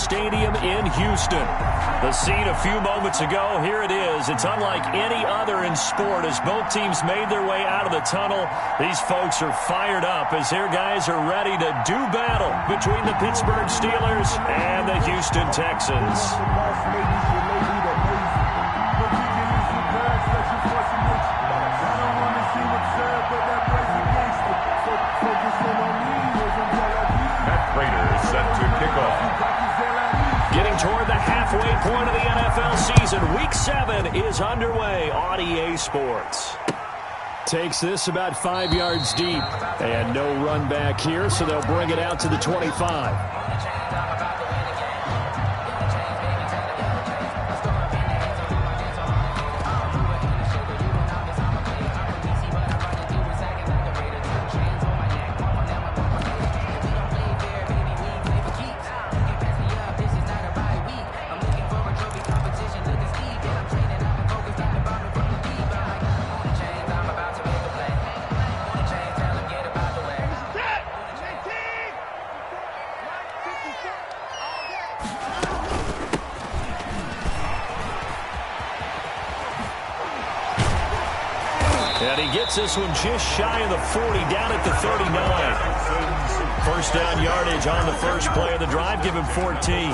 Stadium in Houston. The scene a few moments ago, here it is. It's unlike any other in sport as both teams made their way out of the tunnel. These folks are fired up as their guys are ready to do battle between the Pittsburgh Steelers and the Houston Texans. Raiders set to kick off. Getting toward the halfway point of the NFL season, Week 7 is underway on EA Sports. Takes this about 5 yards deep. And no run back here, so they'll bring it out to the 25. And he gets this one just shy of the 40, down at the 39. First down yardage on the first play of the drive, give him 14.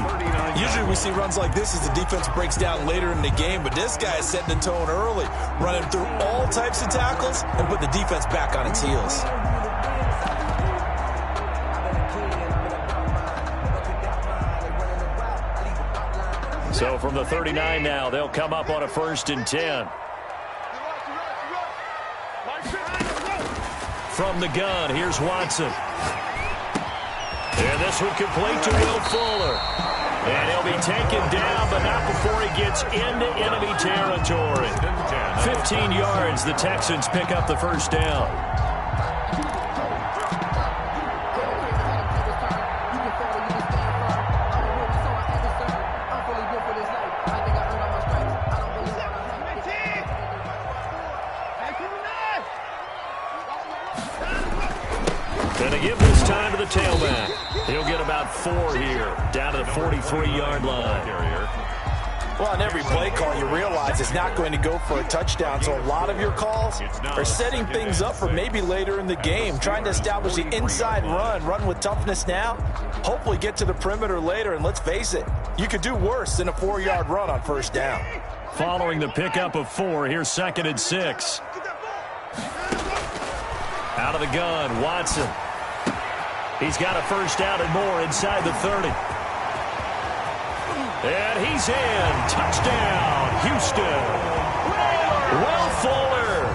Usually we see runs like this as the defense breaks down later in the game, but this guy is setting the tone early, running through all types of tackles and put the defense back on its heels. So from the 39 now, they'll come up on a 1st and 10. From the gun, here's Watson. And this one complete to Will Fuller. And he'll be taken down, but not before he gets into enemy territory. 15 yards, the Texans pick up the first down. Gonna give this time to the tailback. He'll get about 4 here, down to the 43-yard line. Well, on every play call, you realize it's not going to go for a touchdown, so a lot of your calls are setting things up for maybe later in the game, trying to establish the inside run with toughness now, hopefully get to the perimeter later, and let's face it, you could do worse than a 4-yard run on first down. Following the pickup of 4, here's 2nd and 6. Out of the gun, Watson. He's got a first down and more inside the 30. And he's in. Touchdown, Houston. Will Fuller,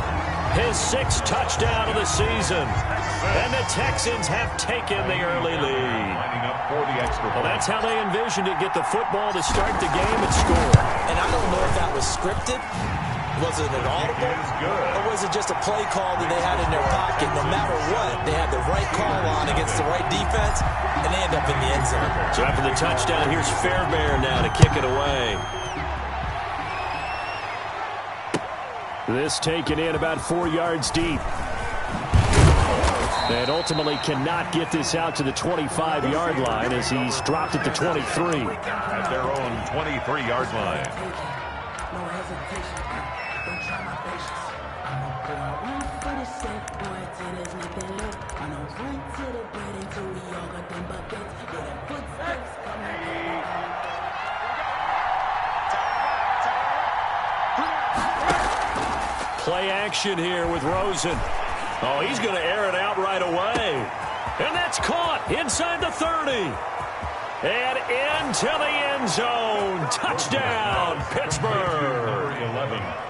his 6th touchdown of the season. And the Texans have taken the early lead. Well, that's how they envisioned it, get the football to start the game and score. And I don't know if that was scripted. Was it an audible, or was it just a play call that they had in their pocket? No matter what, they had the right call on against the right defense, and they end up in the end zone. So after the touchdown, here's Fairbairn now to kick it away. This taken in about 4 yards deep. And ultimately cannot get this out to the 25-yard line as he's dropped at the 23. At their own 23-yard line. Play action here with Rosen. Oh, he's going to air it out right away. And that's caught inside the 30. And into the end zone. Touchdown, Pittsburgh.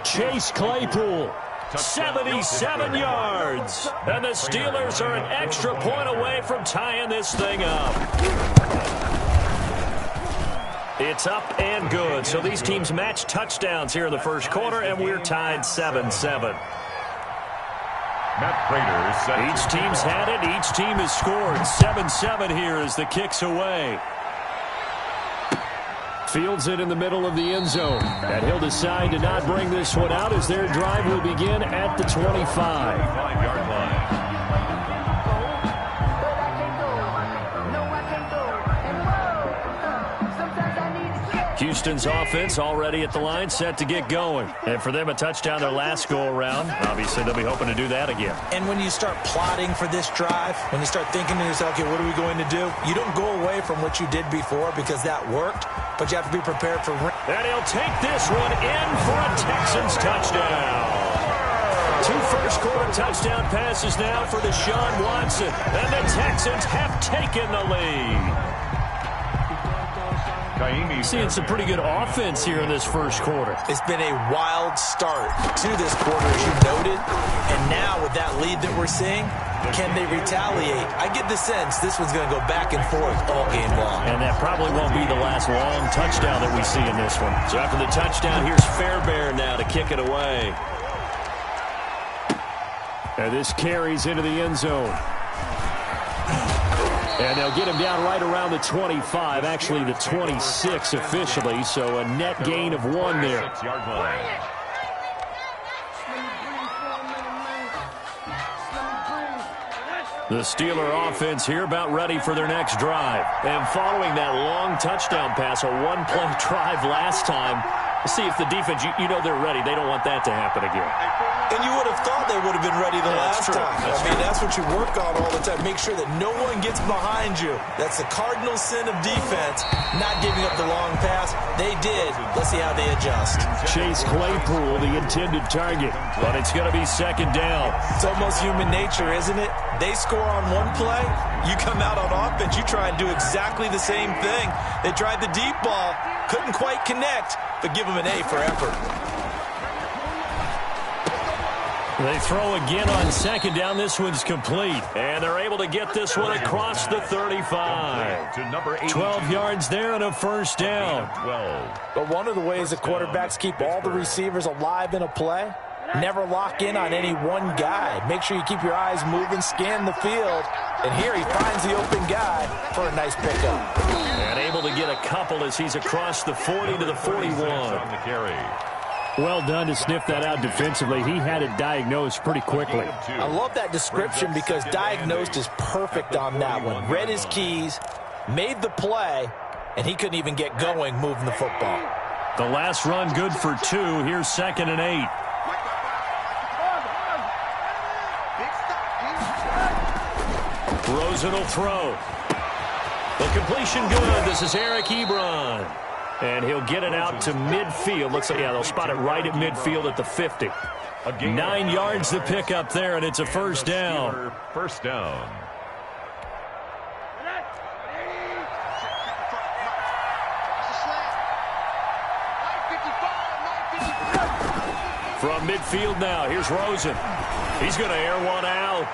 Chase Claypool, 77 yards. And the Steelers are an extra point away from tying this thing up. It's up and good. So these teams match touchdowns here in the first quarter, and we're tied 7-7. Each team's had it. Each team has scored. 7-7 here as the kick's away. Fields it in the middle of the end zone. And he'll decide to not bring this one out as their drive will begin at the 25-yard line. Houston's offense already at the line, set to get going. And for them, a touchdown their last go-around. Obviously, they'll be hoping to do that again. And when you start plotting for this drive, when you start thinking to yourself, okay, what are we going to do? You don't go away from what you did before because that worked, but you have to be prepared for... And he'll take this one in for a Texans touchdown. 2 first-quarter touchdown passes now for Deshaun Watson. And the Texans have taken the lead. Seeing some pretty good offense here in this first quarter. It's been a wild start to this quarter, as you noted. And now with that lead that we're seeing, can they retaliate? I get the sense this one's going to go back and forth all game long. And that probably won't be the last long touchdown that we see in this one. So after the touchdown, here's Fairbairn now to kick it away. And this carries into the end zone. And they'll get him down right around the 25, actually the 26 officially, so a net gain of 1 there. The Steeler offense here about ready for their next drive. And following that long touchdown pass, a one-play drive last time, see if the defense, you know they're ready. They don't want that to happen again. And you would have thought they would have been ready the last time. That's what you work on all the time. Make sure that no one gets behind you. That's the cardinal sin of defense, not giving up the long pass. They did. Let's see how they adjust. Chase Claypool, the intended target, but it's going to be second down. It's almost human nature, isn't it? They score on one play. You come out on offense, you try and do exactly the same thing. They tried the deep ball, couldn't quite connect, but give them an A for effort. They throw again on second down. This one's complete. And they're able to get this one across the 35. 12 yards there and a first down. But one of the ways the quarterbacks keep all the receivers alive in a play, never lock in on any one guy. Make sure you keep your eyes moving, scan the field. And here he finds the open guy for a nice pickup. And able to get a couple as he's across the 40 to the 41. Well done to sniff that out defensively. He had it diagnosed pretty quickly. I love that description because diagnosed is perfect on that one. Read his keys, made the play, and he couldn't even get going moving the football. The last run good for 2. Here's 2nd and 8. Rosen will throw. The completion good. This is Eric Ebron. And he'll get it out to midfield. Looks like, yeah, they'll spot it right at midfield at the 50. 9 yards to pick up there, and it's a first down. First down. From midfield now, here's Rosen. He's going to air one out.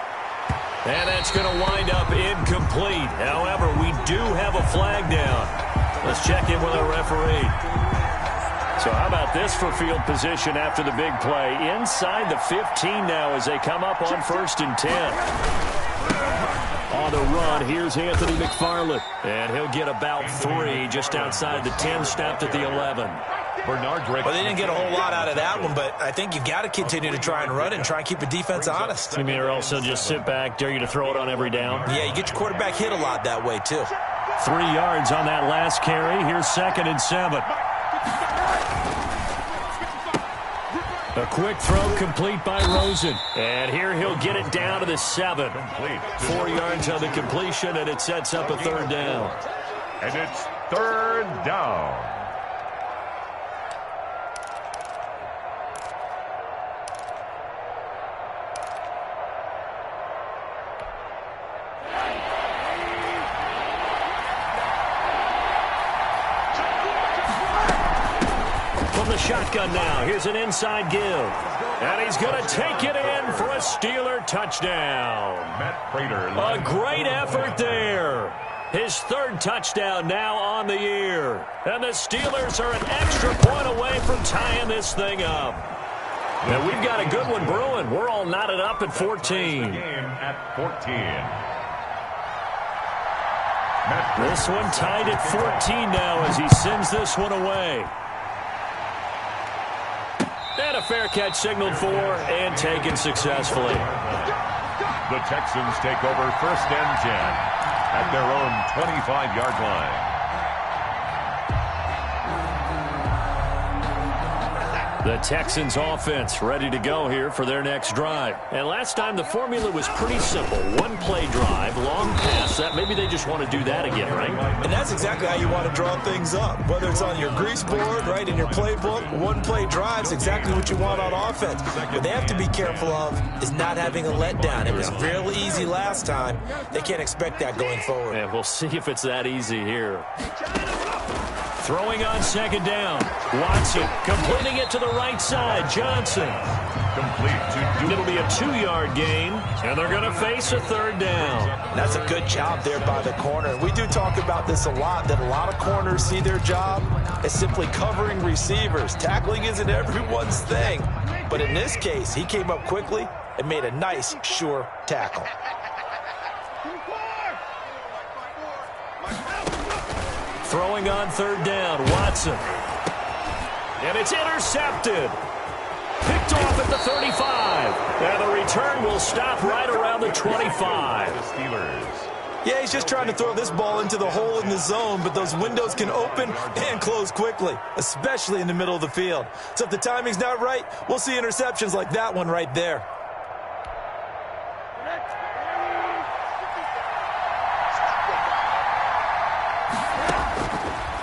And that's going to wind up incomplete. However, we do have a flag down. Let's check in with our referee. So how about this for field position after the big play? Inside the 15 now as they come up on 1st and 10. On the run, here's Anthony McFarland. And he'll get about 3 just outside the 10, snapped at the 11. Well, they didn't get a whole lot out of that one, but I think you've got to continue to try and run and try and keep the defense honest. You mean, or else they'll just sit back, dare you to throw it on every down? Yeah, you get your quarterback hit a lot that way, too. 3 yards on that last carry. Here's 2nd and 7. A quick throw complete by Rosen. And here he'll get it down to the 7. 4 yards on the completion, and it sets up a 3rd down. And it's 3rd down. Shotgun now. Here's an inside give. And he's going to take it in for a Steeler touchdown. A great effort there. His 3rd touchdown now on the year. And the Steelers are an extra point away from tying this thing up. And we've got a good one brewing. We're all knotted up at 14. At 14. This one tied at 14 now as he sends this one away. And a fair catch signaled for and taken successfully. The Texans take over 1st and 10 at their own 25-yard line. The Texans offense ready to go here for their next drive. And last time the formula was pretty simple. One-play drive, long pass. That maybe they just want to do that again, right? And that's exactly how you want to draw things up. Whether it's on your grease board, right, in your playbook, one-play drive is exactly what you want on offense. What they have to be careful of is not having a letdown. It was real easy last time. They can't expect that going forward. And we'll see if it's that easy here. Throwing on second down. Watson completing it to the right side. Johnson. Complete. It'll be a 2-yard gain, and they're going to face a third down. That's a good job there by the corner. We do talk about this a lot, that a lot of corners see their job as simply covering receivers. Tackling isn't everyone's thing. But in this case, he came up quickly and made a nice, sure tackle. Throwing on third down, Watson. And it's intercepted. Picked off at the 35. And the return will stop right around the 25. Yeah, he's just trying to throw this ball into the hole in the zone, but those windows can open and close quickly, especially in the middle of the field. So if the timing's not right, we'll see interceptions like that one right there.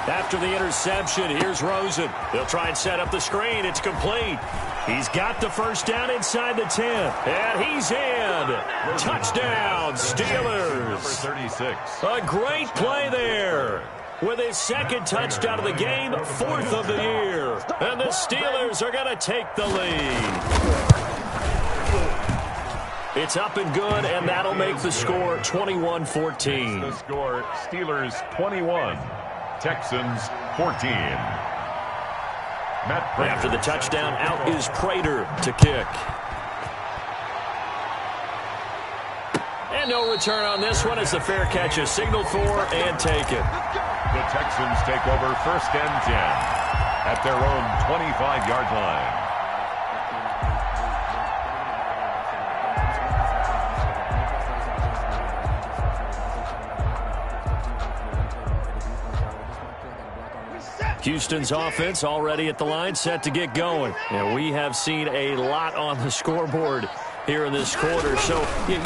After the interception, here's Rosen. They'll try and set up the screen. It's complete. He's got the first down inside the 10. And he's in. Touchdown, Steelers. 36. A great play there. With his second touchdown of the game, 4th of the year. And the Steelers are going to take the lead. It's up and good, and that'll make the score 21-14. The score, Steelers 21. Texans 14. Matt Prater. After the touchdown, out is Prater to kick. And no return on this one as the fair catch is signaled for and taken. The Texans take over 1st and 10 at their own 25-yard line. Houston's offense already at the line, set to get going. And we have seen a lot on the scoreboard here in this quarter. So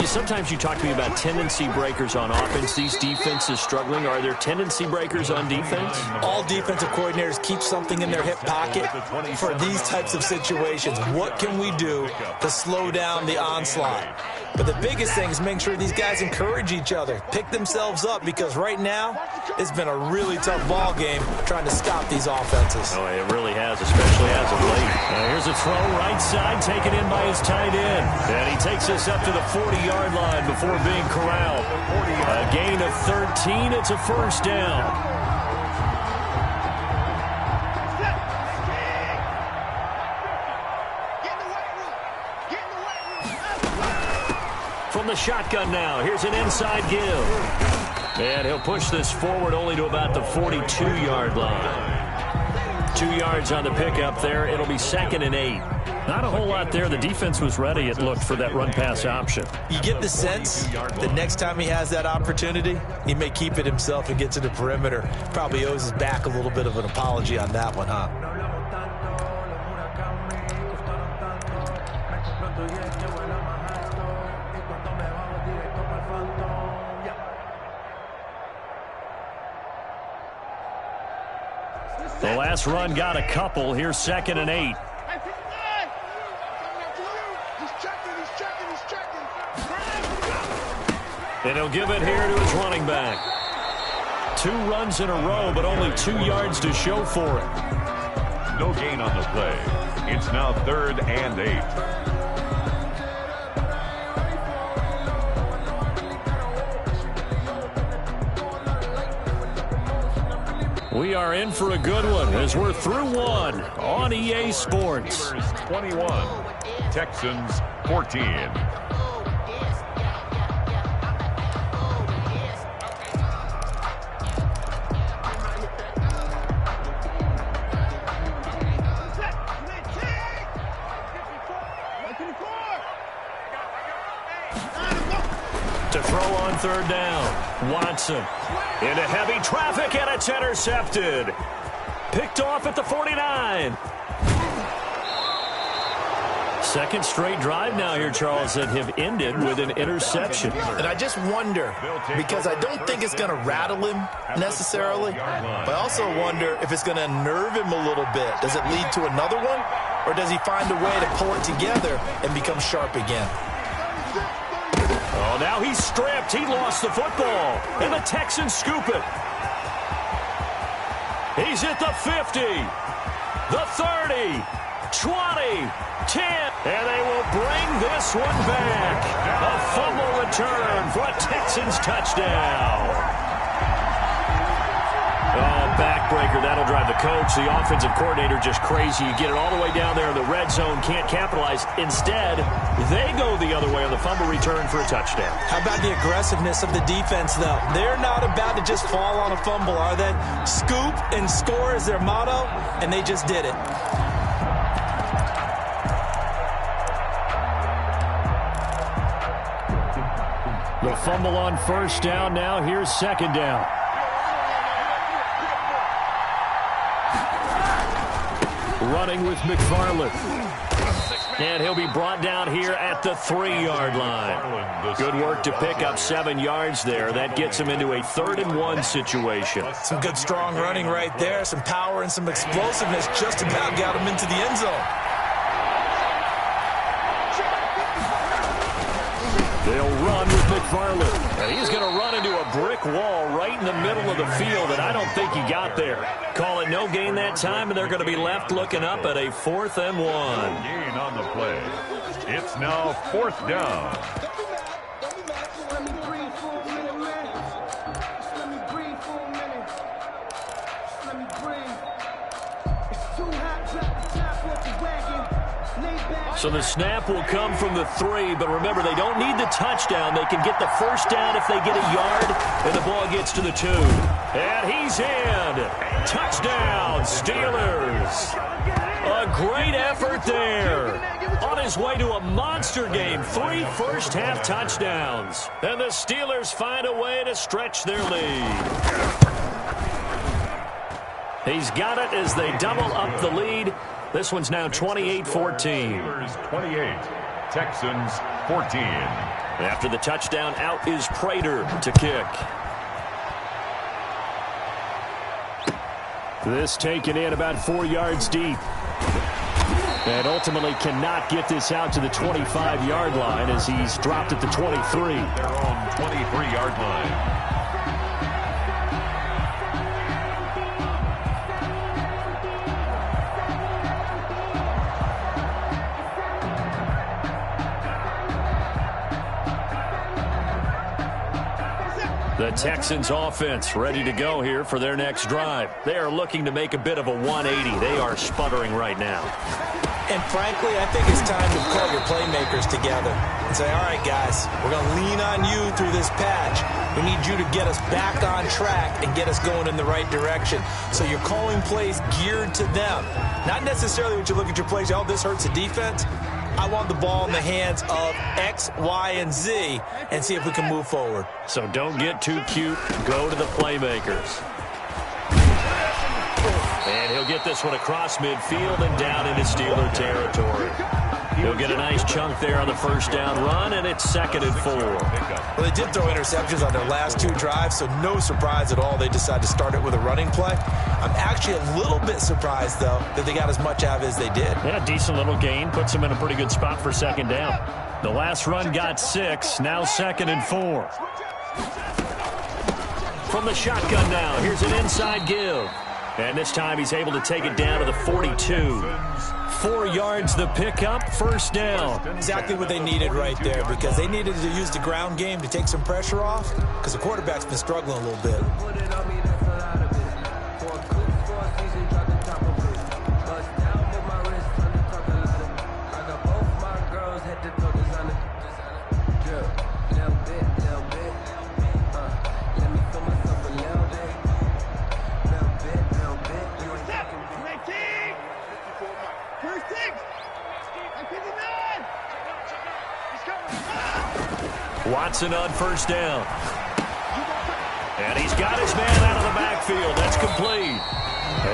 sometimes you talk to me about tendency breakers on offense. These defenses struggling. Are there tendency breakers on defense? All defensive coordinators keep something in their hip pocket for these types of situations. What can we do to slow down the onslaught? But the biggest thing is making sure these guys encourage each other, pick themselves up, because right now it's been a really tough ball game trying to stop these offenses. Oh, it really has, especially as of late. Here's a throw right side, taken in by his tight end. And he takes us up to the 40-yard line before being corralled. A gain of 13. It's a first down. From the shotgun now, here's an inside give. And he'll push this forward only to about the 42-yard line. 2 yards on the pickup there. It'll be 2nd and 8. Not a whole lot there. The defense was ready, it looked, for that run-pass option. You get the sense that next time he has that opportunity, he may keep it himself and get to the perimeter. Probably owes his back a little bit of an apology on that one, huh? The last run got a couple. Here's 2nd and 8. And he'll give it here to his running back. 2 runs in a row, but only 2 yards to show for it. No gain on the play. It's now 3rd and 8. We are in for a good one as we're through one on EA Sports. 21, Texans 14. To throw on 3rd down, Watson into heavy traffic, and it's intercepted. Picked off at the 49. Second straight drive now here, Charles, that have ended with an interception. And I just wonder, because I don't think it's going to rattle him necessarily, but I also wonder if it's going to unnerve him a little bit. Does it lead to another one, or does he find a way to pull it together and become sharp again? Oh, now he's stripped. He lost the football, and the Texans scoop it. He's at the 50, the 30, 20, 10, and they will bring this one back. A fumble return for a Texans touchdown. Oh, backbreaker. That'll drive the coach, the offensive coordinator, just crazy. You get it all the way down there in the red zone, can't capitalize. Instead, they go the other way on the fumble return for a touchdown. How about the aggressiveness of the defense, though? They're not about to just fall on a fumble, are they? Scoop and score is their motto, and they just did it. The fumble on first down. Now here's second down. Running with McFarland. And he'll be brought down here at the 3-yard line. Good work to pick up 7 yards there. That gets him into a 3rd-and-1 situation. Some good strong running right there. Some power and some explosiveness just about got him into the end zone. They'll run with McFarland. And he's going to run into a brick wall right in the middle of the field, and I don't think he got there. Call it no gain that time, and they're going to be left looking up at a 4th-and-1. Gain on the play. It's now 4th down. So the snap will come from the 3, but remember, they don't need the touchdown. They can get the first down if they get a yard, and the ball gets to the 2. And he's in. Touchdown, Steelers. A great effort there. On his way to a monster game, 3 first-half touchdowns. And the Steelers find a way to stretch their lead. He's got it as they double up the lead. This one's now 28-14. Steelers 28, Texans 14. After the touchdown, out is Prater to kick. This taken in about 4 yards deep. And ultimately cannot get this out to the 25-yard line as he's dropped at the 23. Their own 23-yard line. The Texans offense ready to go here for their next drive. They are looking to make a bit of a 180. They are sputtering right now. And frankly, I think it's time to call your playmakers together and say, all right, guys, we're going to lean on you through this patch. We need you to get us back on track and get us going in the right direction. So you're calling plays geared to them. Not necessarily when you look at your plays, oh, this hurts the defense. I want the ball in the hands of X, Y, and Z and see if we can move forward. So don't get too cute. Go to the playmakers. And he'll get this one across midfield and down into Steeler territory. He'll get a nice chunk there on the first down run, and it's 2nd and 4. Well, they did throw interceptions on their last 2 drives, so no surprise at all they decided to start it with a running play. I'm actually a little bit surprised, though, that they got as much out of it as they did. Yeah, decent little gain. Puts them in a pretty good spot for 2nd down. The last run got 6, now 2nd and 4. From the shotgun now, here's an inside give. And this time he's able to take it down to the 42. 4 yards the pickup, first down. Exactly what they needed right there, because they needed to use the ground game to take some pressure off, because the quarterback's been struggling a little bit. Watson on first down. And he's got his man out of the backfield. That's complete.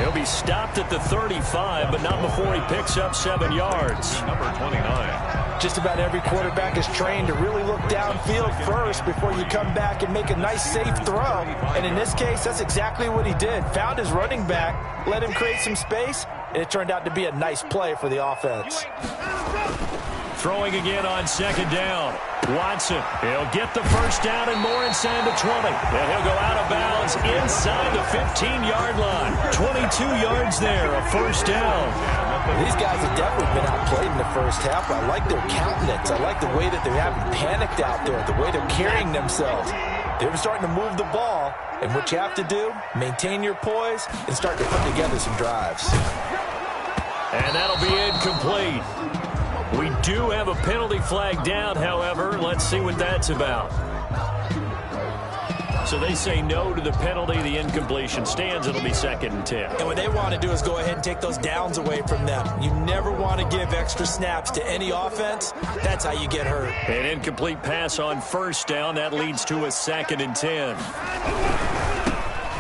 He'll be he stopped at the 35, but not before he picks up 7 yards. Number 29. Just about every quarterback is trained to really look downfield first before you come back and make a nice, safe throw. And in this case, that's exactly what he did. Found his running back, let him create some space, and it turned out to be a nice play for the offense. Throwing again on 2nd down. Watson, he'll get the first down and more inside the 20. And he'll go out of bounds inside the 15-yard line. 22 yards there, a first down. These guys have definitely been outplayed in the first half. I like their countenance. I like the way that they haven't panicked out there, the way they're carrying themselves. They're starting to move the ball, and what you have to do, maintain your poise and start to put together some drives. And that'll be incomplete. We do have a penalty flag down, however. Let's see what that's about. So they say no to the penalty. The incompletion stands. It'll be 2nd and 10. And what they want to do is go ahead and take those downs away from them. You never want to give extra snaps to any offense. That's how you get hurt. An incomplete pass on 1st down. That leads to a 2nd and 10.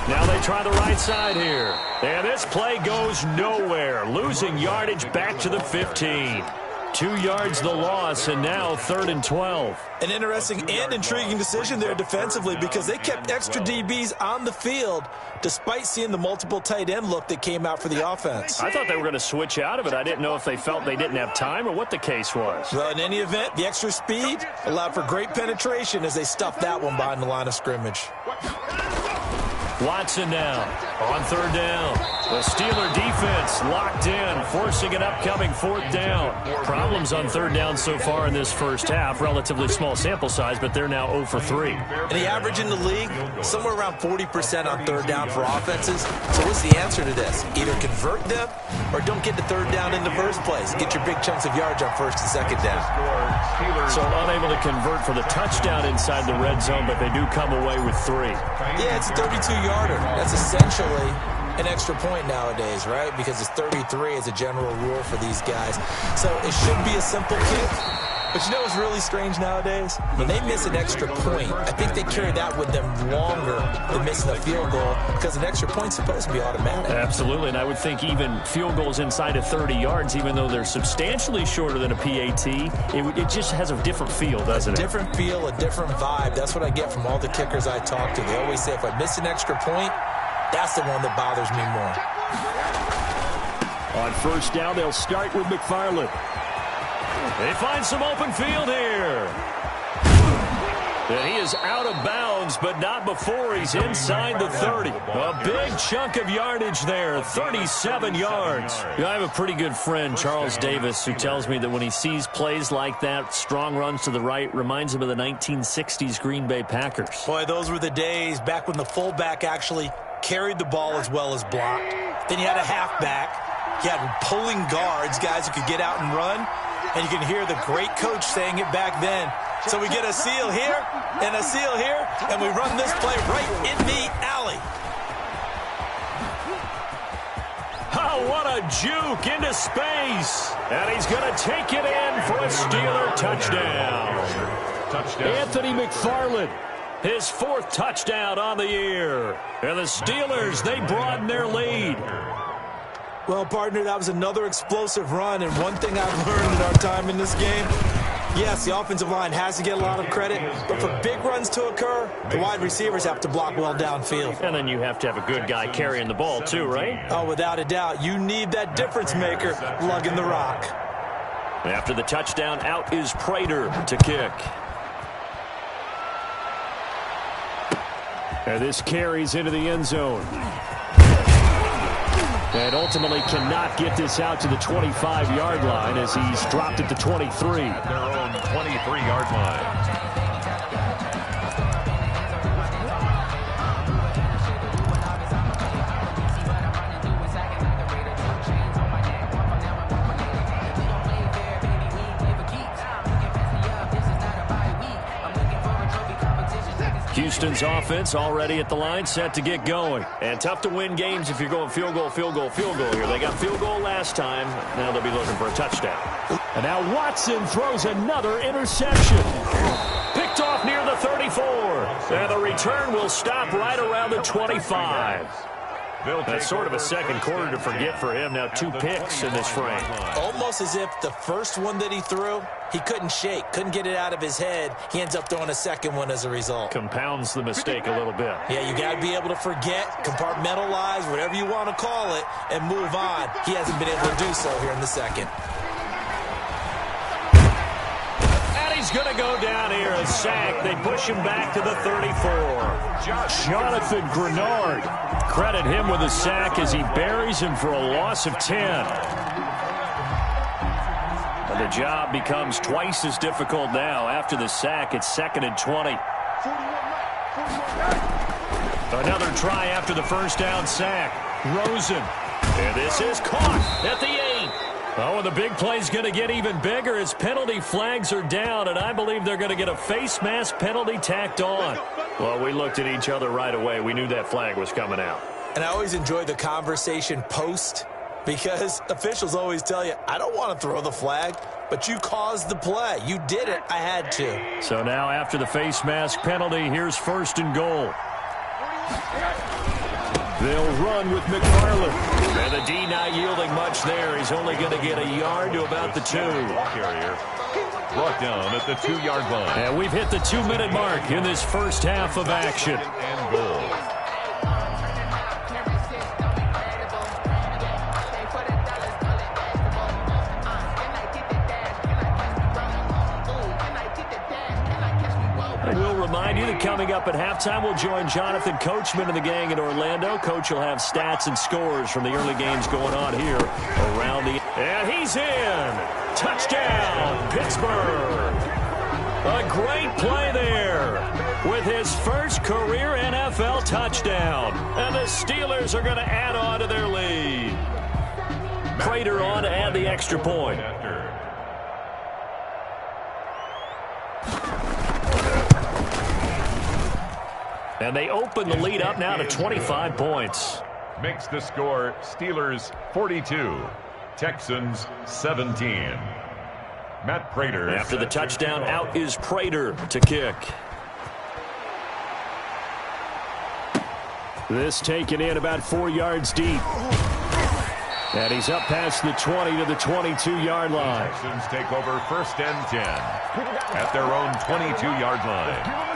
Now they try the right side here. And this play goes nowhere. Losing yardage back to the 15. 2 yards the loss, and now 3rd and 12. An interesting and intriguing decision there defensively because they kept extra DBs on the field despite seeing the multiple tight end look that came out for the offense. I thought they were going to switch out of it. I didn't know if they felt they didn't have time or what the case was. Well, in any event, the extra speed allowed for great penetration as they stuffed that one behind the line of scrimmage. Watson now on 3rd down. The Steeler defense locked in, forcing an upcoming 4th down. Problems on 3rd down so far in this first half. Relatively small sample size, but they're now 0 for 3. And the average in the league, somewhere around 40% on 3rd down for offenses. So what's the answer to this? Either convert them or don't get the 3rd down in the first place. Get your big chunks of yards on 1st and 2nd down. So unable to convert for the touchdown inside the red zone, but they do come away with 3. Yeah, it's a 32-yarder. That's essentially an extra point nowadays, right? Because it's 33 as a general rule for these guys. So it should be a simple kick. But you know what's really strange nowadays? When they miss an extra point, I think they carry that with them longer than missing a field goal because an extra point's supposed to be automatic. Absolutely, and I would think even field goals inside of 30 yards, even though they're substantially shorter than a PAT, it just has a different feel, doesn't it? A different feel, a different vibe. That's what I get from all the kickers I talk to. They always say if I miss an extra point, that's the one that bothers me more. On 1st down, they'll start with McFarland. They find some open field here. And he is out of bounds, but not before he's inside the 30. A big chunk of yardage there, 37 yards. I have a pretty good friend, Charles Davis, who tells me that when he sees plays like that, strong runs to the right, reminds him of the 1960s Green Bay Packers. Boy, those were the days back when the fullback actually carried the ball as well as blocked. Then you had a halfback. You had pulling guards, guys who could get out and run. And you can hear the great coach saying it back then. So we get a seal here and a seal here, and we run this play right in the alley. Oh, what a juke into space. And he's going to take it in for a Steeler touchdown. Anthony McFarland, his 4th touchdown on the year. And the Steelers, they broaden their lead. Well, partner, that was another explosive run, and one thing I've learned in our time in this game, yes, the offensive line has to get a lot of credit, but for big runs to occur, the wide receivers have to block well downfield. And then you have to have a good guy carrying the ball too, right? Oh, without a doubt. You need that difference maker lugging the rock. After the touchdown, out is Prater to kick. And this carries into the end zone. And ultimately cannot get this out to the 25-yard line as he's dropped at the 23. Their own 23-yard line. Houston's offense already at the line, set to get going. And tough to win games if you're going field goal here. They got field goal last time. Now they'll be looking for a touchdown. And now Watson throws another interception. Picked off near the 34. And the return will stop right around the 25. That's sort of a second quarter to forget for him. Now 2 picks in this frame. Almost as if the first one that he threw, he couldn't shake, couldn't get it out of his head. He ends up throwing a second one as a result. Compounds the mistake a little bit. Yeah, you got to be able to forget, compartmentalize, whatever you want to call it, and move on. He hasn't been able to do so here in the second. He's going to go down here, a sack. They push him back to the 34. Jonathan Grenard. Credit him with a sack as he buries him for a loss of 10. And the job becomes twice as difficult now. After the sack, it's 2nd and 20. Another try after the first down sack. Rosen. And this is caught at the 8. Oh, and the big play's going to get even bigger as penalty flags are down, and I believe they're going to get a face mask penalty tacked on. Well, we looked at each other right away. We knew that flag was coming out. And I always enjoy the conversation post because officials always tell you, I don't want to throw the flag, but you caused the play. You did it. I had to. So now after the face mask penalty, here's 1st and goal. They'll run with McFarland. And the D not yielding much there. He's only going to get a yard to about the 2. Carrier brought down at the 2-yard line. And we've hit the 2-minute mark in this first half of action. And goal. We'll remind you that coming up at halftime, we'll join Jonathan Coachman and the gang in Orlando. Coach will have stats and scores from the early games going on here around the... And he's in! Touchdown, Pittsburgh! A great play there with his first career NFL touchdown. And the Steelers are going to add on to their lead. Prater on to add the extra point. And they open the lead up now to 25 points. Makes the score Steelers 42, Texans 17. Matt Prater. After the touchdown, out is Prater to kick. This taken in about 4 yards deep. And he's up past the 20 to the 22-yard line. Texans take over 1st and 10 at their own 22-yard line.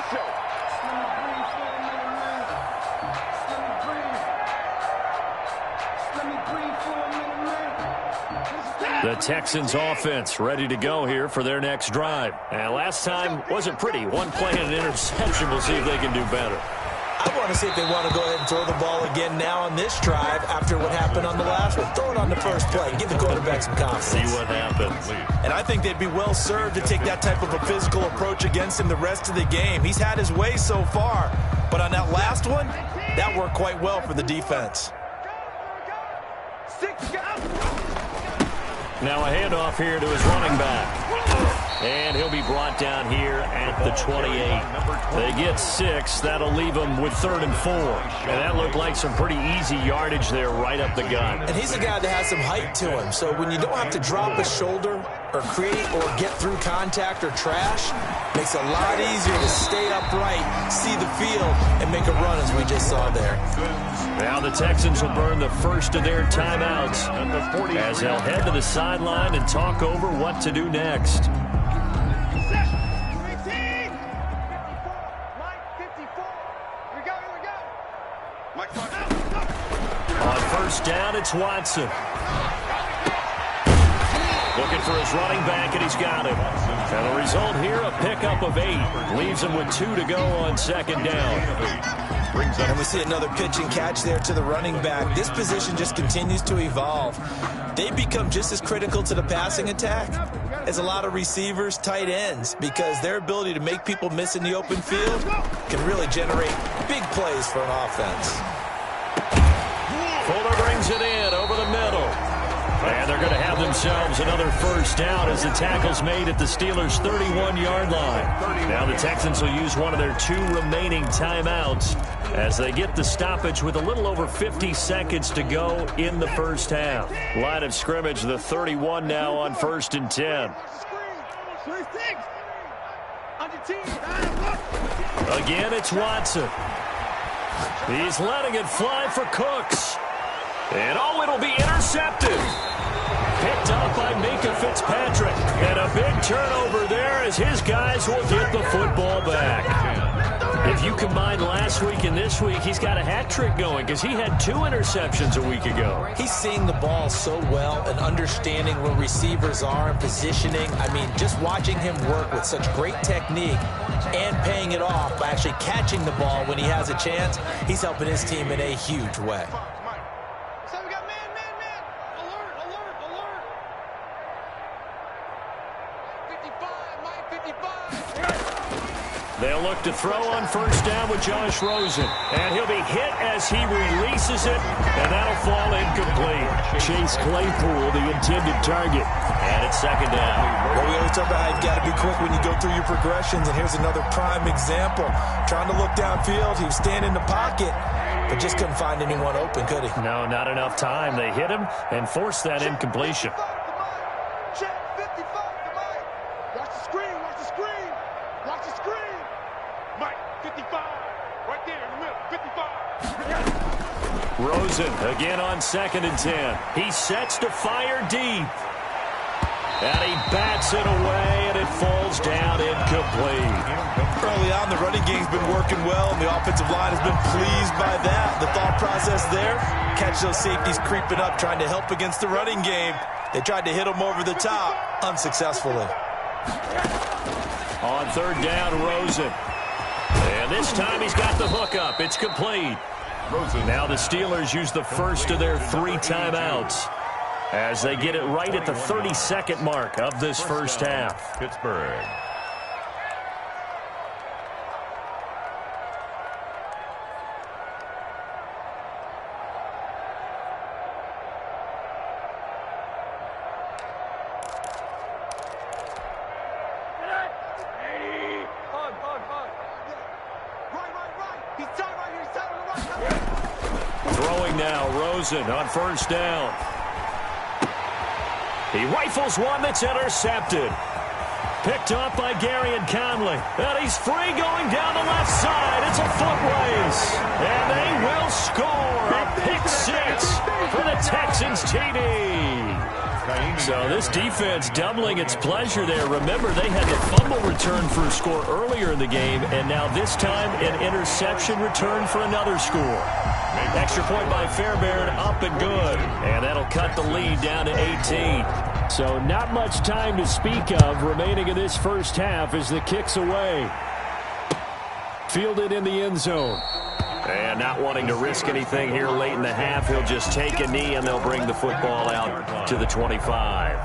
The Texans offense ready to go here for their next drive. And last time wasn't pretty. 1 play and an interception. We'll see if they can do better. I want to see if they want to go ahead and throw the ball again now on this drive after what happened on the last one. Throw it on the first play. Give the quarterback some confidence. See what happens. And I think they'd be well served to take that type of a physical approach against him the rest of the game. He's had his way so far. But on that last one, that worked quite well for the defense. Now a handoff here to his running back. And he'll be brought down here at the 28. They get 6. That'll leave them with 3rd and 4. And that looked like some pretty easy yardage there right up the gut. And he's a guy that has some height to him. So when you don't have to drop a shoulder or create or get through contact or trash, makes it a lot easier to stay upright, see the field, and make a run as we just saw there. Now the Texans will burn the first of their timeouts as they'll head to the sideline and talk over what to do next. On first down, it's Watson. Looking for his running back, and he's got him. And the result here, a pickup of 8. Leaves him with 2 to go on 2nd down. And we see another pitch and catch there to the running back. This position just continues to evolve. They become just as critical to the passing attack as a lot of receivers, tight ends, because their ability to make people miss in the open field can really generate big plays for an offense. Fuller brings it in over the middle. And they're going to have themselves another first down as the tackle's made at the Steelers' 31-yard line. Now the Texans will use one of their 2 remaining timeouts as they get the stoppage with a little over 50 seconds to go in the first half. Line of scrimmage, the 31 now on 1st and 10. Again, it's Watson. He's letting it fly for Cooks. And oh, it'll be intercepted. Picked up by Minkah Fitzpatrick. And a big turnover there as his guys will get the football back. If you combine last week and this week, he's got a hat trick going because he had 2 interceptions a week ago. He's seeing the ball so well and understanding where receivers are and positioning. I mean, just watching him work with such great technique and paying it off by actually catching the ball when he has a chance, he's helping his team in a huge way. So we got man. Alert. 55, Mike, 55. They'll look to throw on first down with Josh Rosen. And he'll be hit as he releases it, and that'll fall incomplete. Chase Claypool, the intended target. And it's second down. Well, we always talk about how you've got to be quick when you go through your progressions, and here's another prime example. Trying to look downfield, he was standing in the pocket, but just couldn't find anyone open, could he? No, not enough time. They hit him and forced that incompletion. Check 55 to Mike. Watch the screen. Mike, 55. Right there in the middle, 55. Rosen again on 2nd and 10. He sets to fire deep. And he bats it away, and it falls down incomplete. Early on, the running game's been working well, and the offensive line has been pleased by that. The thought process there, catch those safeties creeping up, trying to help against the running game. They tried to hit him over the top, unsuccessfully. On 3rd down, Rosen. And this time he's got the hook up. It's complete. Now the Steelers use the first of their 3 timeouts as they get it right at the 32nd mark of this first half. Pittsburgh. Throwing now, Rosen on first down. He rifles one that's intercepted. Picked up by Gary and Conley. And he's free going down the left side. It's a foot race. And they will score a pick 6 for the Texans TD. So this defense doubling its pleasure there. Remember, they had the fumble return for a score earlier in the game, and now this time an interception return for another score. Extra point by Fairbairn, up and good. And that'll cut the lead down to 18. So not much time to speak of remaining in this first half as the kick's away. Fielded in the end zone. And not wanting to risk anything here late in the half, he'll just take a knee and they'll bring the football out to the 25.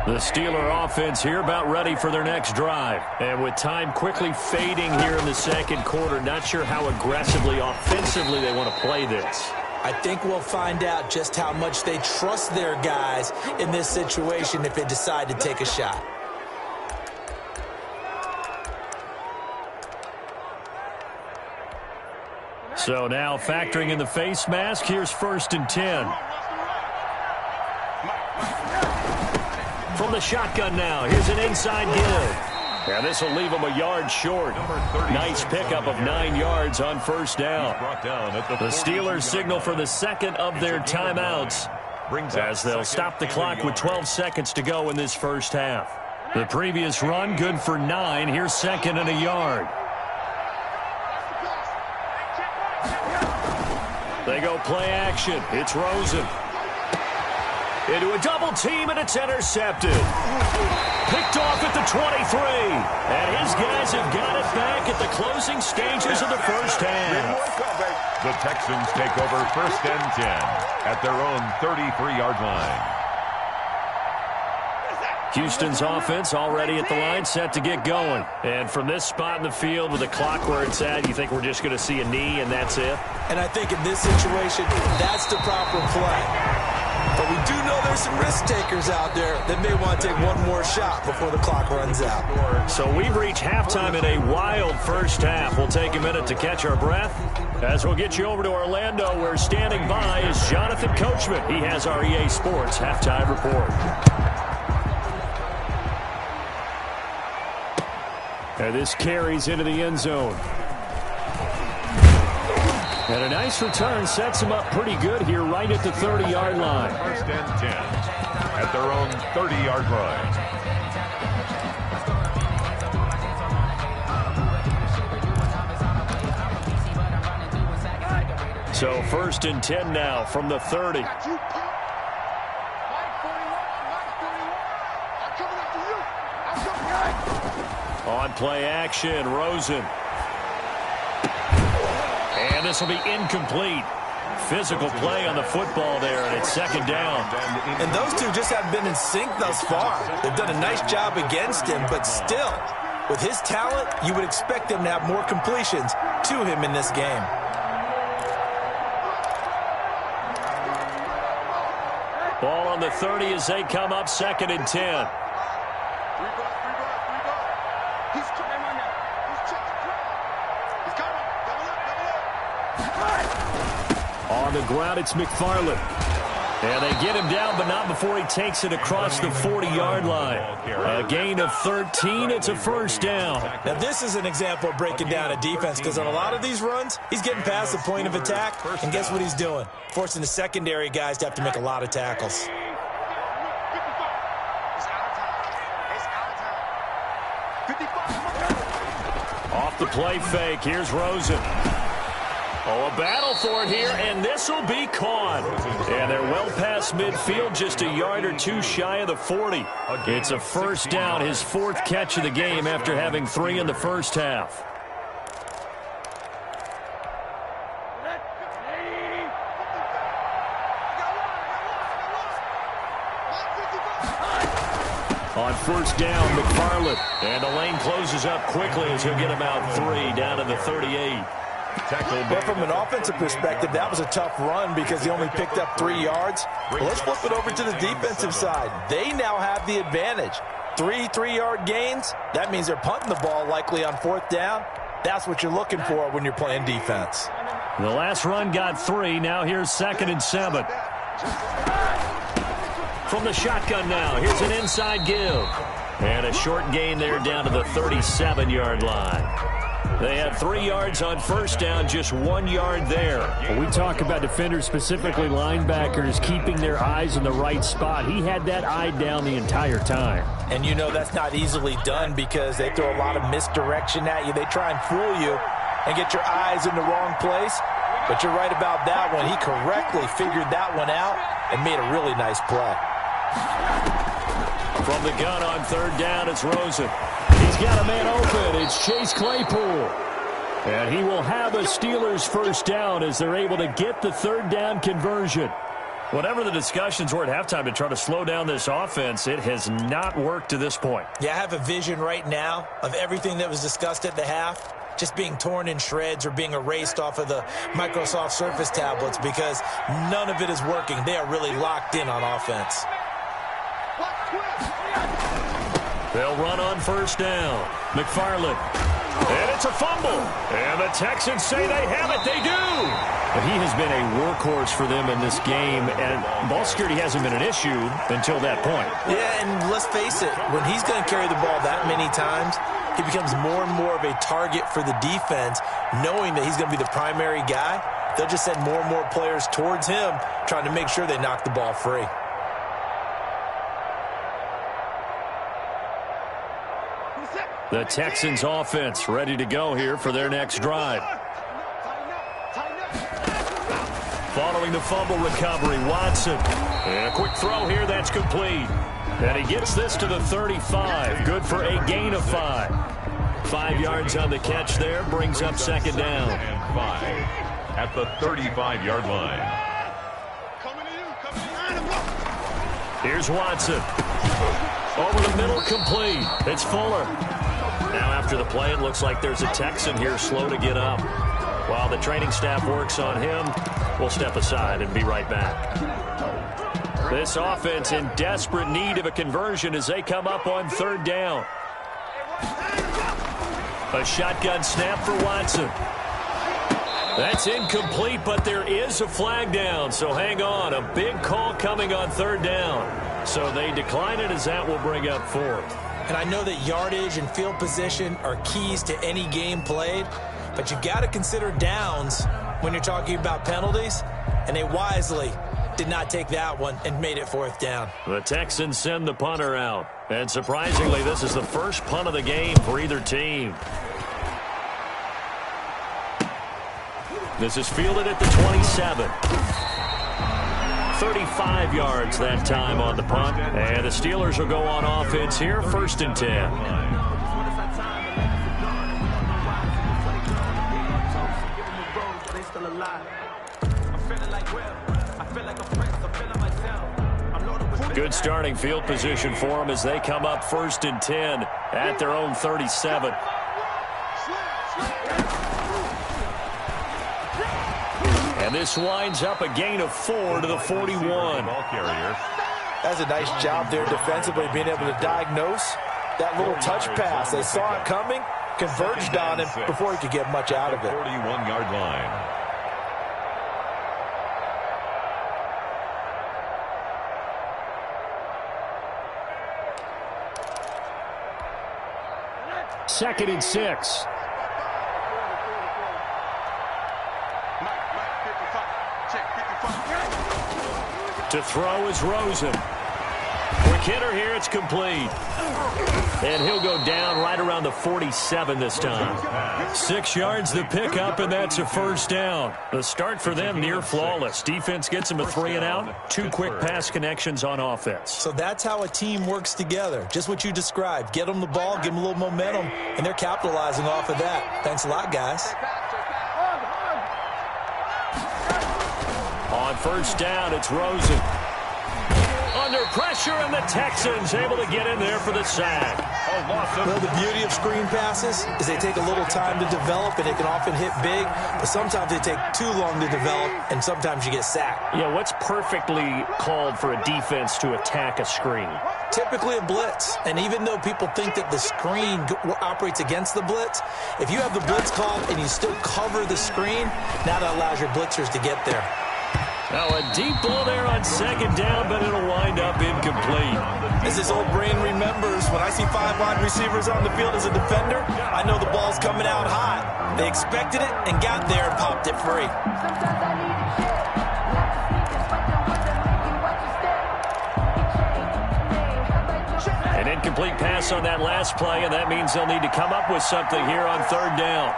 The Steeler offense here about ready for their next drive. And with time quickly fading here in the second quarter, not sure how aggressively, offensively they want to play this. I think we'll find out just how much they trust their guys in this situation if they decide to take a shot. So now factoring in the face mask, here's 1st and 10. From the shotgun now, here's an inside give. And this will leave him a yard short. Nice pickup of 9 yards on first down. The Steelers signal for the second of their timeouts as they'll stop the clock with 12 seconds to go in this first half. The previous run good for 9. Here's 2nd and a yard. They go play action. It's Rosen. Into a double team, and it's intercepted. Picked off at the 23. And his guys have got it back at the closing stages of the first half. The Texans take over 1st and 10 at their own 33-yard line. Houston's offense already at the line, set to get going. And from this spot in the field with the clock where it's at, you think we're just going to see a knee and that's it? And I think in this situation, that's the proper play. But we do know there's some risk takers out there that may want to take one more shot before the clock runs out. So we've reached halftime in a wild first half. We'll take a minute to catch our breath as we'll get you over to Orlando, where standing by is Jonathan Coachman. He has our EA Sports halftime report. And this carries into the end zone. And a nice return sets them up pretty good here right at the 30-yard line. First and 10 at their own 30-yard line. So first and 10 now from the 30. On play action, Rosen. And this will be incomplete. Physical play on the football there, and it's second down. And those two just haven't been in sync thus far. They've done a nice job against him, but still, with his talent, you would expect him to have more completions to him in this game. Ball on the 30 as they come up second and 10. On the ground, it's McFarland. And they get him down, but not before he takes it across the 40-yard line. A gain of 13. It's a first down. Now, this is an example of breaking down a defense, because on a lot of these runs, he's getting past the point of attack, and guess what he's doing? Forcing the secondary guys to have to make a lot of tackles. Off the play fake, here's Rosen. Oh, a battle for it here, and this will be caught. And they're well past midfield, just a yard or two shy of the 40. It's a first down, his fourth catch of the game after having 3 in the first half. On first down, McFarland. And the lane closes up quickly as he'll get about 3 down to the 38. But from an offensive perspective, that was a tough run because he only picked up 3 yards. Well, let's flip it over to the defensive side. They now have the advantage. 3 3-yard gains. That means they're punting the ball likely on fourth down. That's what you're looking for when you're playing defense. The last run got 3. Now here's second and 7. From the shotgun now, here's an inside give. And a short gain there down to the 37-yard line. They had 3 yards on first down, just 1 yard there. When we talk about defenders, specifically linebackers, keeping their eyes in the right spot. He had that eye down the entire time. And you know that's not easily done because they throw a lot of misdirection at you. They try and fool you and get your eyes in the wrong place. But you're right about that one. He correctly figured that one out and made a really nice play. From the gun on third down, it's Rosen. He's got a man open. It's Chase Claypool. And he will have a Steelers first down as they're able to get the third down conversion. Whatever the discussions were at halftime to try to slow down this offense, it has not worked to this point. Yeah, I have a vision right now of everything that was discussed at the half just being torn in shreds or being erased off of the Microsoft Surface tablets because none of it is working. They are really locked in on offense. They'll run on first down. McFarland. And it's a fumble. And the Texans say they have it. They do. But he has been a workhorse for them in this game, and ball security hasn't been an issue until that point. Yeah, and let's face it, when he's going to carry the ball that many times, he becomes more and more of a target for the defense, knowing that he's going to be the primary guy. They'll just send more and more players towards him, trying to make sure they knock the ball free. The Texans offense ready to go here for their next drive. Following the fumble recovery, Watson. And a quick throw here, that's complete. And he gets this to the 35. Good for a gain of 5. 5 yards on the catch there, brings up second down. And 5 at the 35-yard line. Here's Watson. Over the middle, complete. It's Fuller. Now after the play, it looks like there's a Texan here slow to get up. While the training staff works on him, we'll step aside and be right back. This offense in desperate need of a conversion as they come up on third down. A shotgun snap for Watson. That's incomplete, but there is a flag down, so hang on. A big call coming on third down. So they decline it as that will bring up fourth. And I know that yardage and field position are keys to any game played, but you've got to consider downs when you're talking about penalties, and they wisely did not take that one and made it 4th down. The Texans send the punter out. And surprisingly, this is the first punt of the game for either team. This is fielded at the 27. 35 yards that time on the punt. And the Steelers will go on offense here, 1st and 10. Good starting field position for them as they come up 1st and 10 at their own 37. And this winds up a gain of 4 to the 41. That's a nice job there defensively, being able to diagnose that little touch pass. They saw it coming, converged on him before he could get much out of it. 41-yard line. Second and 6. To throw is Rosen. Quick hitter here, it's complete. And he'll go down right around the 47 this time. 6 yards the pickup, and that's a 1st down. The start for them near flawless. Defense gets them a 3 and out. 2 quick pass connections on offense. So that's how a team works together. Just what you described. Get them the ball, give them a little momentum, and they're capitalizing off of that. Thanks a lot, guys. On 1st down, it's Rosen. Under pressure, and the Texans able to get in there for the sack. Well, the beauty of screen passes is they take a little time to develop, and they can often hit big, but sometimes they take too long to develop, and sometimes you get sacked. Yeah, what's perfectly called for a defense to attack a screen? Typically a blitz, and even though people think that the screen operates against the blitz, if you have the blitz called and you still cover the screen, now that allows your blitzers to get there. Now a deep ball there on 2nd down, but it'll wind up incomplete. As his old brain remembers, when I see 5 wide receivers on the field as a defender, I know the ball's coming out hot. They expected it and got there and popped it free. An incomplete pass on that last play, and that means they'll need to come up with something here on 3rd down.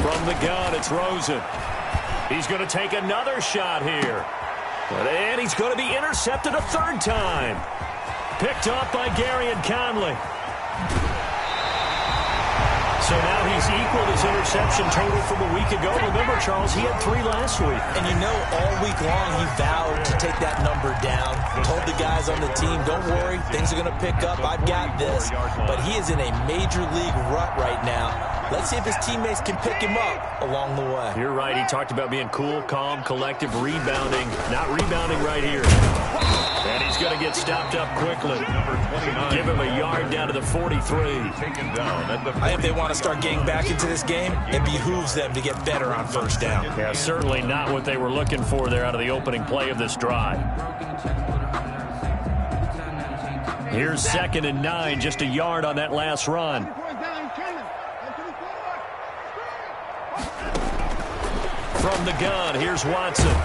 From the gun, it's Rosen. He's going to take another shot here. And he's going to be intercepted a 3rd time. Picked off by Gary and Conley. So now he's equaled his interception total from a week ago. Remember, Charles, he had 3 last week. And you know, all week long he vowed to take that number down. Told the guys on the team, don't worry, things are going to pick up. I've got this. But he is in a major league rut right now. Let's see if his teammates can pick him up along the way. You're right. He talked about being cool, calm, collective, rebounding. Not rebounding right here. And he's going to get stopped up quickly. Give him a yard down to the 43. I think they want to start getting back into this game. It behooves them to get better on 1st down. Yeah, certainly not what they were looking for there out of the opening play of this drive. Here's 2nd and 9, just a yard on that last run. From the gun, here's Watson.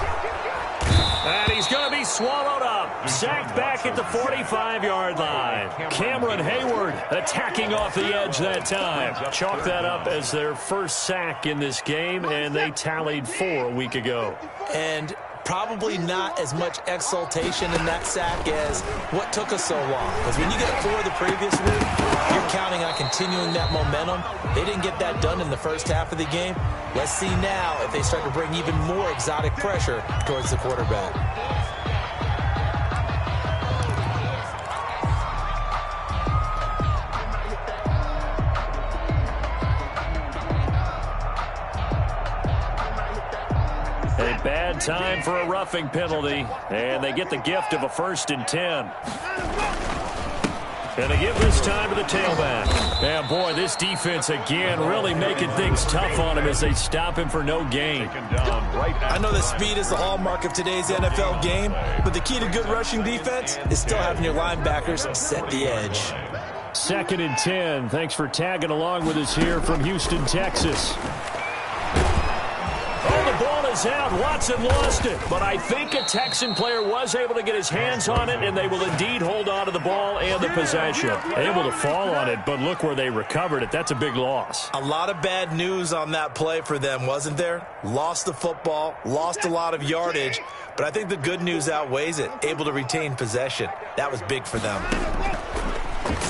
And he's going to be swallowed up. Sacked back at the 45-yard line. Cameron Hayward attacking off the edge that time. Chalk that up as their first sack in this game, and they tallied 4 a week ago. And probably not as much exultation in that sack as what took us so long. Because when you get 4 the previous week, you're counting on continuing that momentum. They didn't get that done in the first half of the game. Let's see now if they start to bring even more exotic pressure towards the quarterback. A bad time for a roughing penalty, and they get the gift of a 1st and 10. And they give this time to the tailback. And, boy, this defense, again, really making things tough on him as they stop him for no gain. I know that speed is the hallmark of today's NFL game, but the key to good rushing defense is still having your linebackers set the edge. 2nd and 10. Thanks for tagging along with us here from Houston, Texas. Oh, the ball is out. Watson lost it. But I think a Texan player was able to get his hands on it, and they will indeed hold on to the ball and the possession. Able to fall on it, but look where they recovered it. That's a big loss. A lot of bad news on that play for them, wasn't there? Lost the football, lost a lot of yardage, but I think the good news outweighs it. Able to retain possession. That was big for them.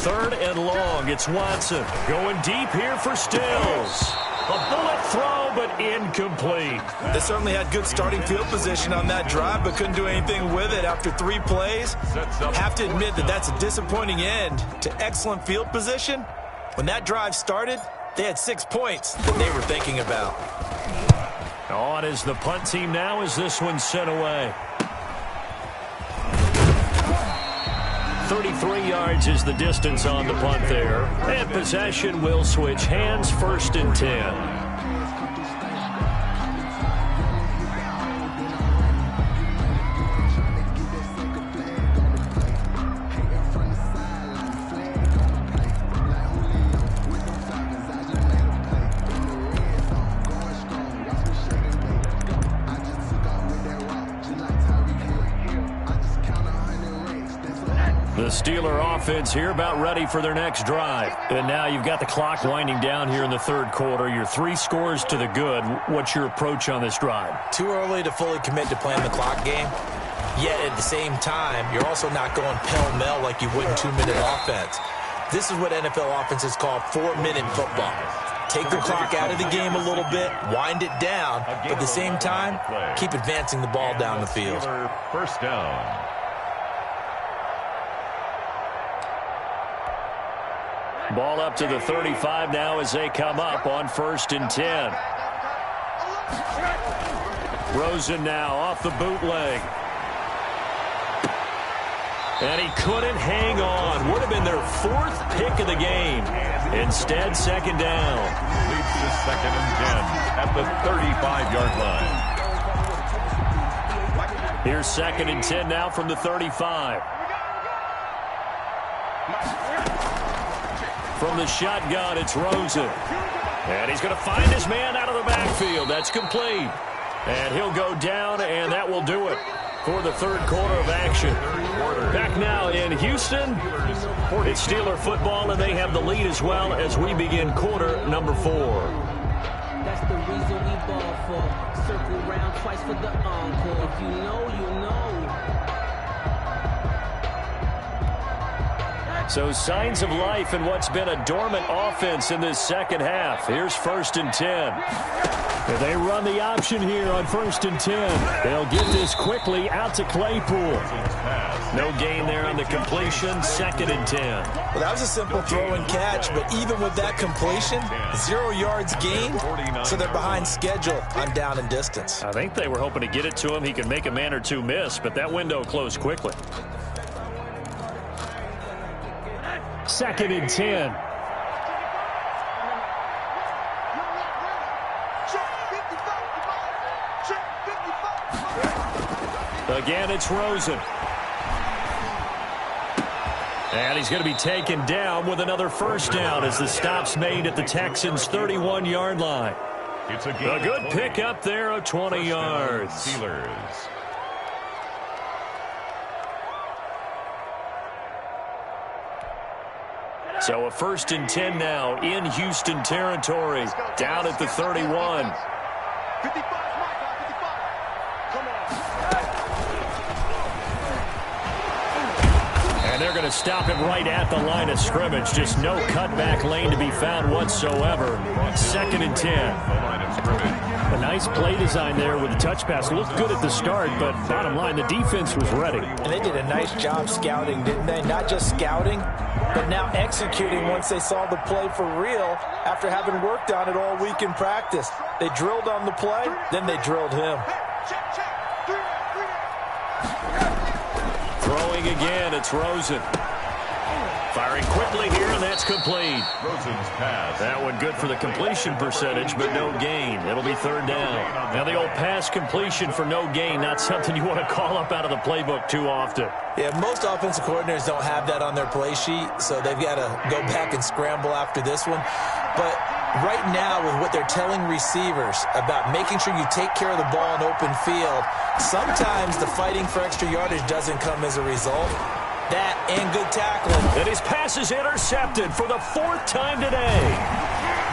3rd and long. It's Watson going deep here for Stills. A bullet throw, but incomplete. They certainly had good starting field position on that drive, but couldn't do anything with it after 3 plays. Have to admit that that's a disappointing end to excellent field position. When that drive started, they had 6 points that they were thinking about. On is the punt team now as this one's sent away. 33 yards is the distance on the punt there. And possession will switch hands, 1st and 10. The Steeler offense here about ready for their next drive. And now you've got the clock winding down here in the 3rd quarter. You're 3 scores to the good. What's your approach on this drive? Too early to fully commit to playing the clock game. Yet at the same time, you're also not going pell-mell like you would in 2-minute offense. This is what NFL offenses call 4-minute football. Take the clock out of the game a little bit, wind it down, but at the same time, keep advancing the ball down the field. 1st down. Ball up to the 35 now as they come up on 1st and 10. Rosen now off the bootleg. And he couldn't hang on. Would have been their 4th pick of the game. Instead, 2nd down. Leads to 2nd and 10 at the 35-yard line. Here's 2nd and 10 now from the 35. From the shotgun, it's Rosen. And he's going to find his man out of the backfield. That's complete. And he'll go down, and that will do it for the 3rd quarter of action. Back now in Houston, it's Steeler football, and they have the lead as well as we begin quarter number 4. That's the reason we ball for. Circle round twice for the encore. If you know, you know. So signs of life in what's been a dormant offense in this 2nd half. Here's 1st and 10. And they run the option here on 1st and 10. They'll get this quickly out to Claypool. No gain there on the completion. 2nd and 10. Well, that was a simple throw and catch, but even with that completion, 0 yards gained, so they're behind schedule on down and distance. I think they were hoping to get it to him. He could make a man or two miss, but that window closed quickly. 2nd and 10. Again, it's Rosen. And he's going to be taken down with another 1st down as the stop's made at the Texans' 31-yard line. It's a good pickup there of 20 yards. Steelers. So a 1st and 10 now in Houston territory, down at the 31. 55, come on. And they're going to stop him right at the line of scrimmage. Just no cutback lane to be found whatsoever. 2nd and 10. A nice play design there with the touch pass. Looked good at the start, but bottom line, the defense was ready. And they did a nice job scouting, didn't they? Not just scouting, but now executing once they saw the play for real after having worked on it all week in practice. They drilled on the play, then they drilled him. Throwing again, it's Rosen. Firing quickly here, and that's complete. Rosen's pass. That one good for the completion percentage, but no gain. It'll be third down. Now, the old pass completion for no gain, not something you want to call up out of the playbook too often. Yeah, most offensive coordinators don't have that on their play sheet, so they've got to go back and scramble after this one. But right now, with what they're telling receivers about making sure you take care of the ball in open field, sometimes the fighting for extra yardage doesn't come as a result. That and good tackling. And his pass is intercepted for the fourth time today.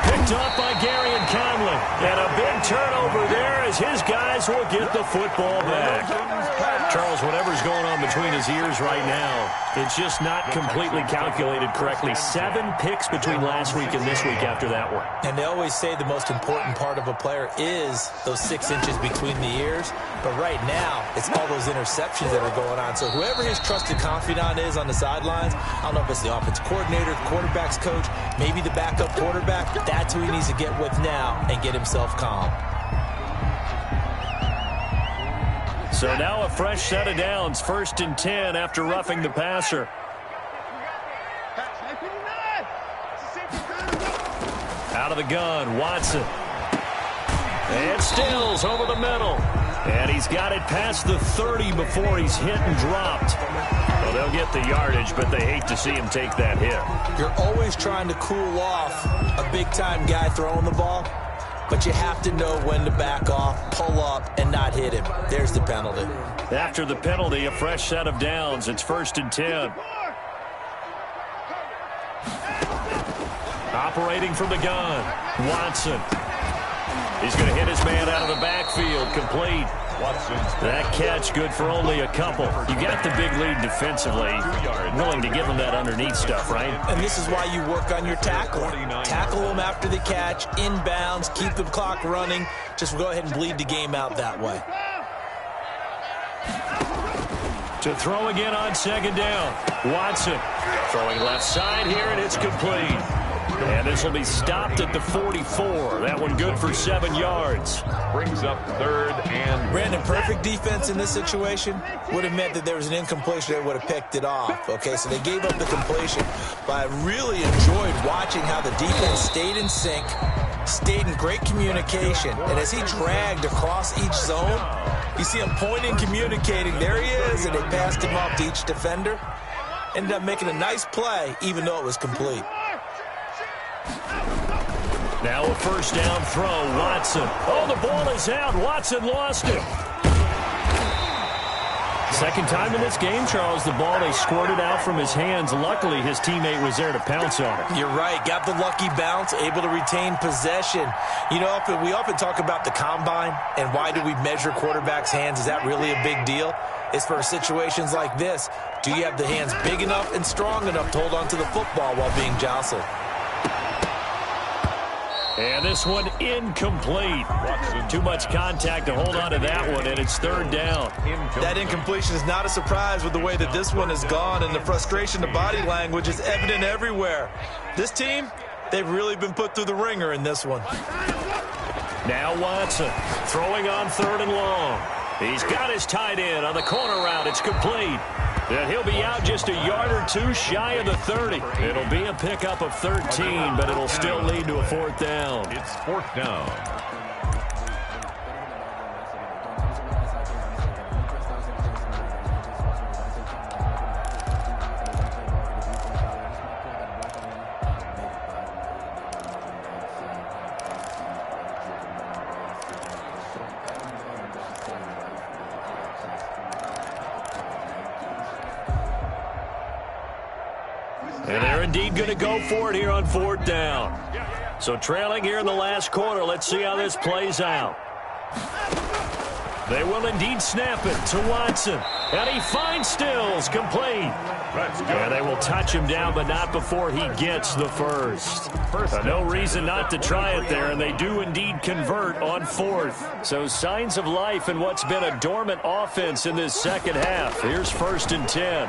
Picked off by Gary and Conley. And a big turnover there as his guys will get the football back. Charles, whatever's going on between his ears right now, it's just not completely calculated correctly. 7 picks between last week and this week after that one. And they always say the most important part of a player is those 6 inches between the ears. But right now, it's all those interceptions that are going on. So whoever his trusted confidant is on the sidelines, I don't know if it's the offensive coordinator, the quarterback's coach, maybe the backup quarterback, that's who he needs to get with now and get himself calm. So now a fresh set of downs, 1st and 10 after roughing the passer. Out of the gun, Watson. And Stills over the middle. And he's got it past the 30 before he's hit and dropped. Well, they'll get the yardage, but they hate to see him take that hit. You're always trying to cool off a big-time guy throwing the ball, but you have to know when to back off, pull up, and not hit him. There's the penalty. After the penalty, a fresh set of downs. It's 1st and 10. Operating from the gun, Watson. He's going to hit his man out of the backfield, complete. That catch good for only a couple. You got the big lead defensively. Willing to give him that underneath stuff, right? And this is why you work on your tackling. Tackle them after the catch, inbounds, keep the clock running. Just go ahead and bleed the game out that way. To throw again on 2nd down. Watson throwing left side here, and it's complete. And this will be stopped at the 44. That one good for 7 yards. Brings up 3rd and... Brandon, perfect defense in this situation would have meant that there was an incompletion. They would have picked it off. Okay, so they gave up the completion. But I really enjoyed watching how the defense stayed in sync, stayed in great communication. And as he dragged across each zone, you see him pointing, communicating. There he is, and they passed him off to each defender. Ended up making a nice play, even though it was complete. Now a 1st down throw, Watson. Oh, the ball is out. Watson lost it. Second time in this game, Charles, the ball they squirted out from his hands. Luckily, his teammate was there to pounce on it. You're right. Got the lucky bounce, able to retain possession. You know, we often talk about the combine and why do we measure quarterbacks' hands. Is that really a big deal? It's for situations like this. Do you have the hands big enough and strong enough to hold on to the football while being jostled? And this one incomplete. Too much contact to hold on to that one, and it's 3rd down. That incompletion is not a surprise with the way that this one has gone, and the frustration, the body language is evident everywhere. This team, they've really been put through the ringer in this one. Now Watson throwing on 3rd and long. He's got his tight end on the corner route. It's complete. And he'll be out just a yard or 2 shy of the 30. It'll be a pickup of 13, but it'll still lead to a 4th down. It's 4th down. And they're indeed going to go for it here on 4th down. So trailing here in the last quarter. Let's see how this plays out. They will indeed snap it to Watson. And he finds Stills, complete. And they will touch him down, but not before he gets the first. No reason not to try it there, and they do indeed convert on 4th. So signs of life in what's been a dormant offense in this second half. Here's 1st and 10.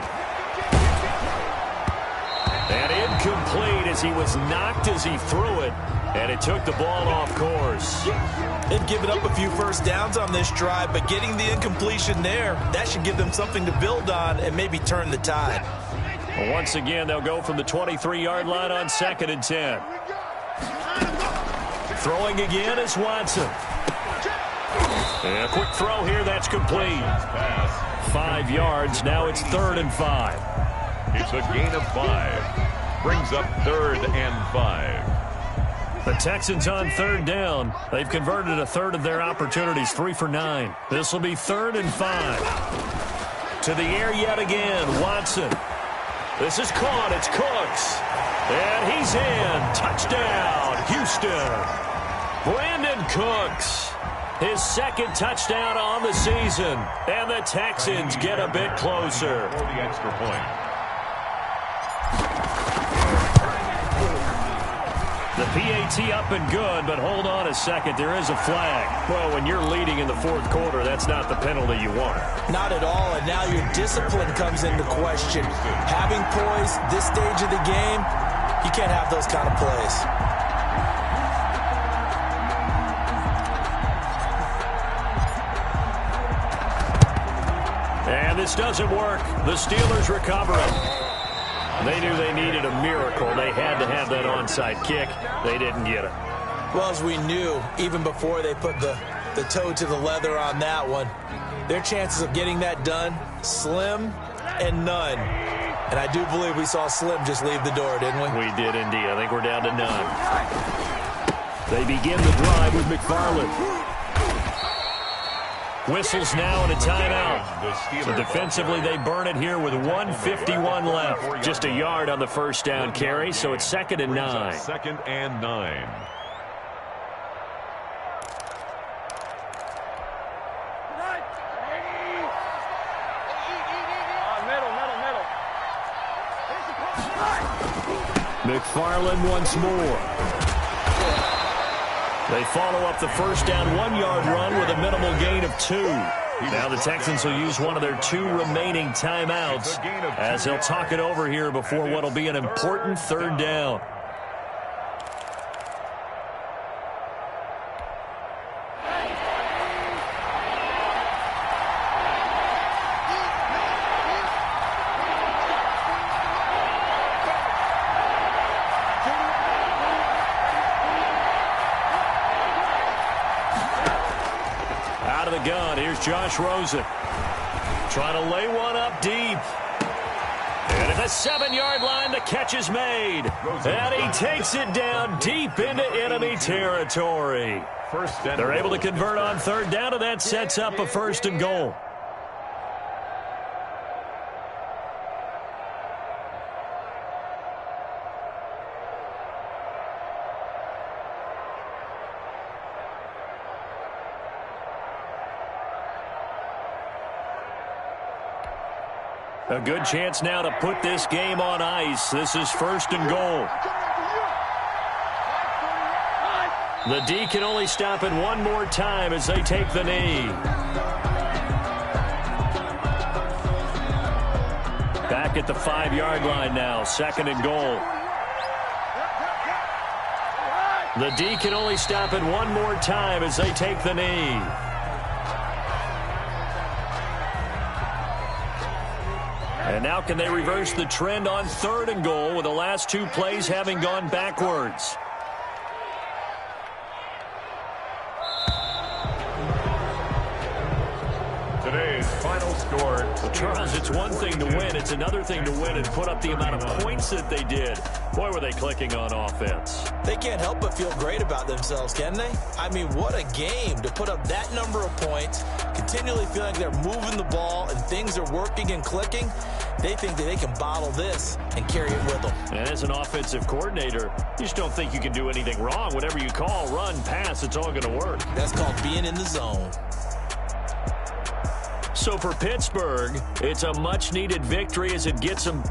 And incomplete as he was knocked as he threw it, and it took the ball off course. They've given up a few first downs on this drive, but getting the incompletion there, that should give them something to build on and maybe turn the tide. Once again, they'll go from the 23-yard line on 2nd and 10. Throwing again is Watson. And a quick throw here, that's complete. 5 yards, now it's 3rd and 5. It's a gain of 5. Brings up 3rd and 5. The Texans on 3rd down. They've converted a third of their opportunities, 3 for 9. This will be 3rd and 5. To the air yet again, Watson. This is caught, it's Cooks. And he's in. Touchdown, Houston. Brandon Cooks. His 2nd touchdown on the season. And the Texans get a bit closer. For the extra point. The PAT up and good, but hold on a second. There is a flag. Well, when you're leading in the 4th quarter, that's not the penalty you want. Not at all, and now your discipline comes into question. Having poise this stage of the game, you can't have those kind of plays. And this doesn't work. The Steelers recover it. They knew they needed a miracle. They had to have that onside kick. They didn't get it. Well, as we knew, even before they put the toe to the leather on that one, their chances of getting that done, slim and none. And I do believe we saw Slim just leave the door, didn't we? We did indeed. I think we're down to none. They begin the drive with McFarland. Whistles now and a timeout. So defensively, they burn it here with 1:51 left. Just a yard on the 1st down carry, so it's 2nd and 9. 2nd and 9. McFarland once more. They follow up the 1st down 1-yard run with a minimal gain of 2. Now the Texans will use one of their 2 remaining timeouts as they'll talk it over here before what will be an important 3rd down. Josh Rosen trying to lay one up deep. And at the 7-yard line, the catch is made. And he takes it down deep into enemy territory. They're able to convert on 3rd down, and that sets up a 1st and goal. A good chance now to put this game on ice. This is 1st and goal. The D can only stop it one more time as they take the knee. Back at the 5-yard line now, 2nd and goal. The D can only stop it one more time as they take the knee. And now can they reverse the trend on 3rd and goal with the last 2 plays having gone backwards? Today's final score. Well, Charles, it's one thing to win. It's another thing to win and put up the amount of points that they did. Boy, were they clicking on offense. They can't help but feel great about themselves, can they? I mean, what a game to put up that number of points, continually feeling like they're moving the ball and things are working and clicking. They think that they can bottle this and carry it with them. And as an offensive coordinator, you just don't think you can do anything wrong. Whatever you call, run, pass, it's all going to work. That's called being in the zone. So for Pittsburgh, it's a much-needed victory as it gets them